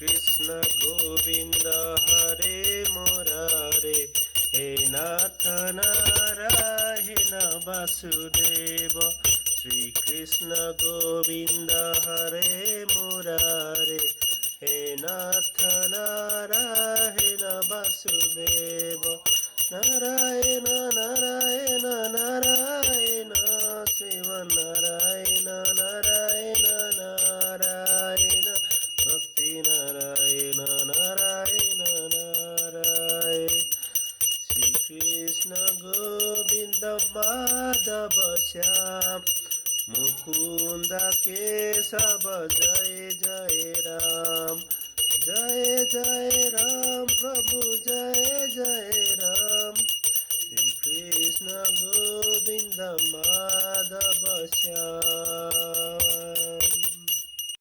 কৃষ্ণ গোবিন্দ হরে মুরারে, হে নাথ নারায়ণ বাসুদেব। শ্রীকৃষ্ণ গোবিন্দ হরে মুরারে, হে নাথ নারায়ণ বাসুদেব। নারায়ণ নারায়ণ নারায়ণ শিব নারায়ণ নারায়ণ নারায়ণ ভক্তি নারায়ণ নারায়ণ নারায়ণ। শ্রীকৃষ্ণ গোবিন্দ মাধব শ্যাম মুকুন্দ কেশব জয় জয় রাম। জয় জয় রাম প্রভু জয় জয় রাম। শ্রীকৃষ্ণ গোবিন্দ মাধব শ্যাম।